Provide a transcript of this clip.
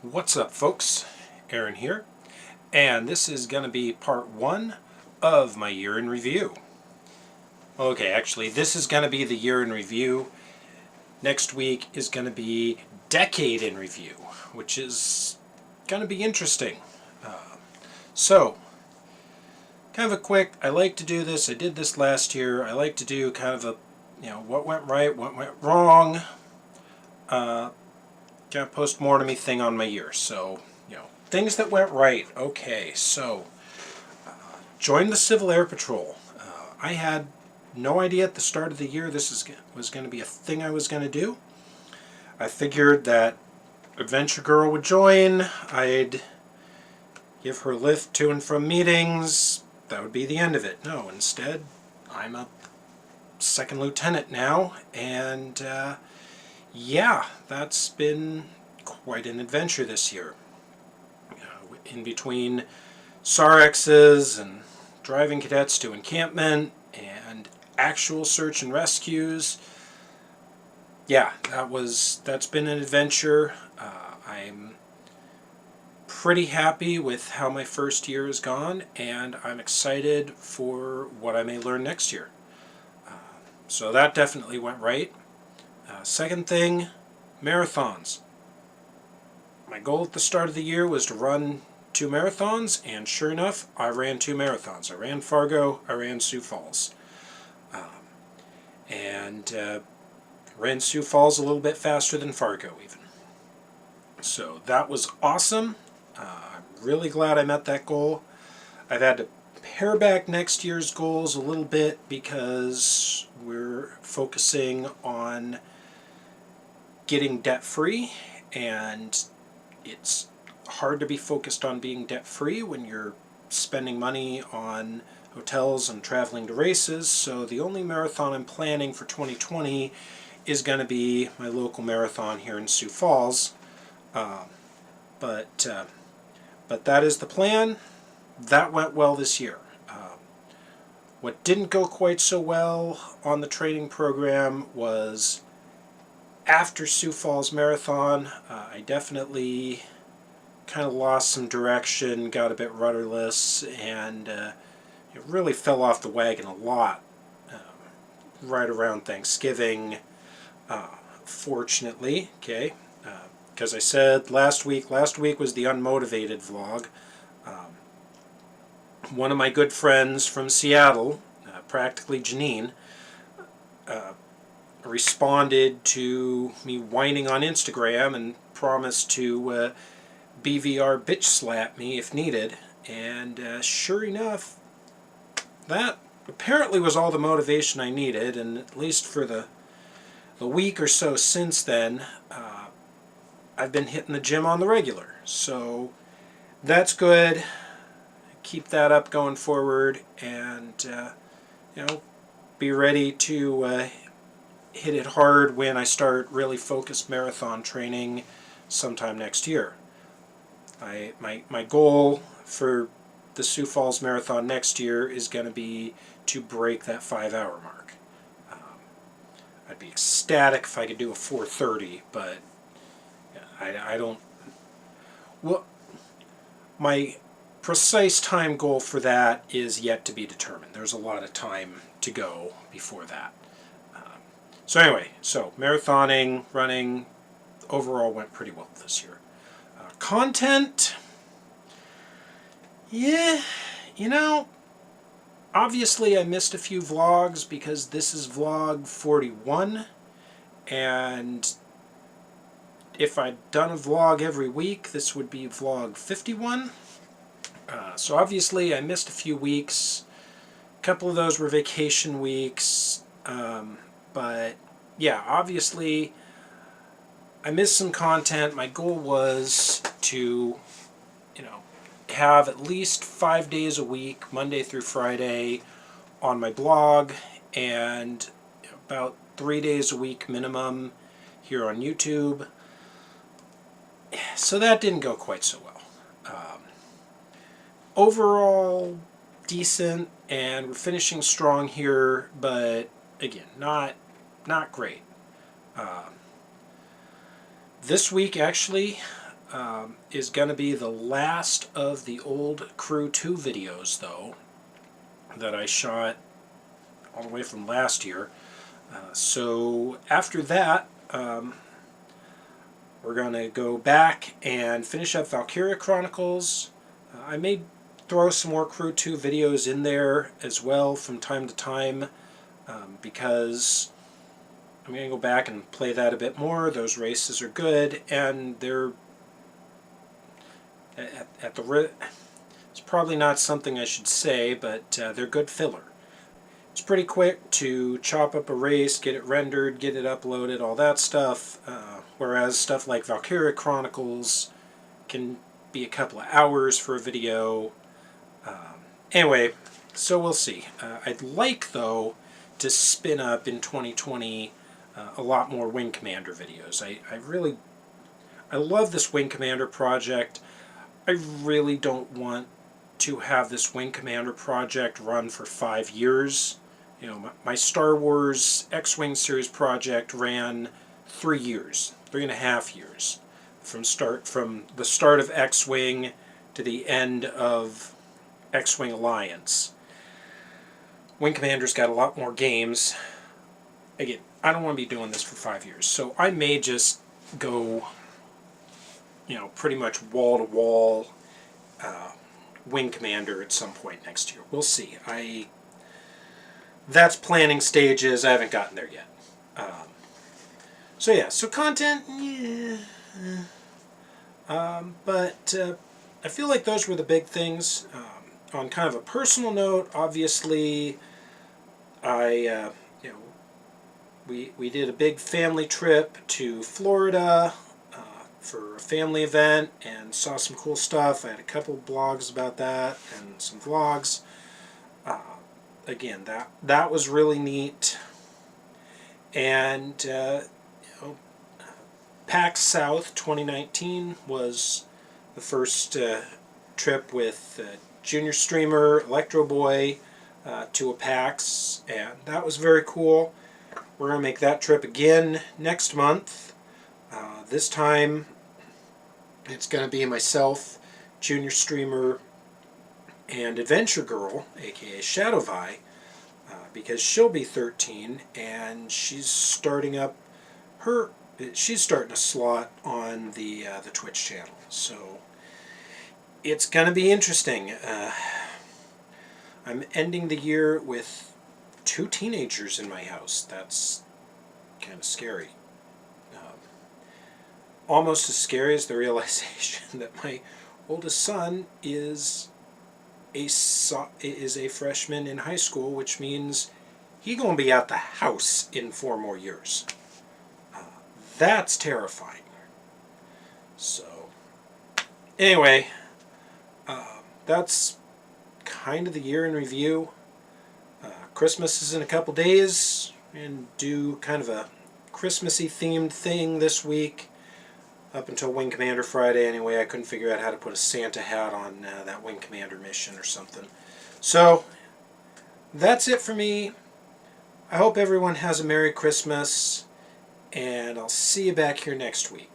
What's up, folks? Aaron here, and this is going to be part one of my year in review. Okay, actually, this is going to be the year in review. Next week is going to be decade in review, which is going to be interesting. So, kind of a quick, I like to do this, I did this last year, I like to do kind of a, what went right, what went wrong, kind of post-mortem-y thing on my year. So, things that went right. Okay, so joined the Civil Air Patrol. I had no idea at the start of the year this was going to be a thing I was going to do. I figured that Adventure Girl would join, I'd give her a lift to and from meetings, that would be the end of it. No, instead, I'm a second lieutenant now, and yeah, that's been quite an adventure this year. In between SARXs and driving cadets to encampment and actual search and rescues, yeah, that's been an adventure. I'm pretty happy with how my first year has gone, and I'm excited for what I may learn next year. So that definitely went right. Second thing, marathons. My goal at the start of the year was to run 2 marathons, and sure enough, I ran 2 marathons. I ran Fargo, I ran Sioux Falls. And ran Sioux Falls a little bit faster than Fargo even. So that was awesome. I'm really glad I met that goal. I've had to pare back next year's goals a little bit because we're focusing on getting debt-free, and it's hard to be focused on being debt-free when you're spending money on hotels and traveling to races. So the only marathon I'm planning for 2020 is going to be my local marathon here in Sioux Falls. But that is the plan. That went well this year. What didn't go quite so well on the training program was after Sioux Falls Marathon. I definitely kind of lost some direction, got a bit rudderless, and it really fell off the wagon a lot right around Thanksgiving, fortunately, okay, because I said last week was the unmotivated vlog. One of my good friends from Seattle, practically Janine, responded to me whining on Instagram and promised to BVR bitch slap me if needed, and sure enough, that apparently was all the motivation I needed, and at least for the week or so since then, I've been hitting the gym on the regular, so that's good. Keep that up going forward, and be ready to hit it hard when I start really focused marathon training sometime next year. My goal for the Sioux Falls Marathon next year is going to be to break that 5-hour mark. I'd be ecstatic if I could do a 4:30, but I don't. Well, my precise time goal for that is yet to be determined. There's a lot of time to go before that. So anyway, marathoning, running, overall went pretty well this year. Content, yeah, obviously I missed a few vlogs because this is vlog 41, and if I'd done a vlog every week, this would be vlog 51. So obviously I missed a few weeks. A couple of those were vacation weeks, but yeah, obviously I missed some content. My goal was to, have at least 5 days a week, Monday through Friday, on my blog, and about 3 days a week minimum here on YouTube. So that didn't go quite so well. Overall, decent, and we're finishing strong here, but again, not great. This week, actually, is going to be the last of the old Crew 2 videos, though, that I shot all the way from last year. So after that, we're going to go back and finish up Valkyria Chronicles. I may throw some more Crew 2 videos in there as well from time to time, because I'm going to go back and play that a bit more. Those races are good, and they're it's probably not something I should say, but they're good filler. It's pretty quick to chop up a race, get it rendered, get it uploaded, all that stuff, whereas stuff like Valkyria Chronicles can be a couple of hours for a video. Anyway, so we'll see. I'd like, though, to spin up in 2020 a lot more Wing Commander videos. I love this Wing Commander project. I really don't want to have this Wing Commander project run for 5 years. You know, my Star Wars X-Wing series project ran 3 years, 3.5 years, from the start of X-Wing to the end of X-Wing Alliance. Wing Commander's got a lot more games. Again, I don't want to be doing this for 5 years, so I may just go, you know, pretty much wall-to-wall Wing Commander at some point next year. We'll see. That's planning stages. I haven't gotten there yet. So yeah, so content, yeah. But I feel like those were the big things. On kind of a personal note, obviously, you know, we did a big family trip to Florida for a family event and saw some cool stuff. I had a couple blogs about that and some vlogs. Again, that was really neat. And you know, PAX South 2019 was the first trip with Junior Streamer, Electro Boy to a PAX, and that was very cool. We're going to make that trip again next month. This time it's going to be myself, Junior Streamer, and Adventure Girl, aka Shadowvi, because she'll be 13 and she's starting a slot on the Twitch channel. So it's going to be interesting. I'm ending the year with 2 teenagers in my house. That's kind of scary. Almost as scary as the realization that my oldest son is a freshman in high school, which means he's going to be out the house in 4 more years. That's terrifying. So, anyway, that's kind of the year in review. Christmas is in a couple days, and do kind of a Christmassy themed thing this week. Up until Wing Commander Friday, anyway, I couldn't figure out how to put a Santa hat on that Wing Commander mission or something. So, that's it for me. I hope everyone has a Merry Christmas, and I'll see you back here next week.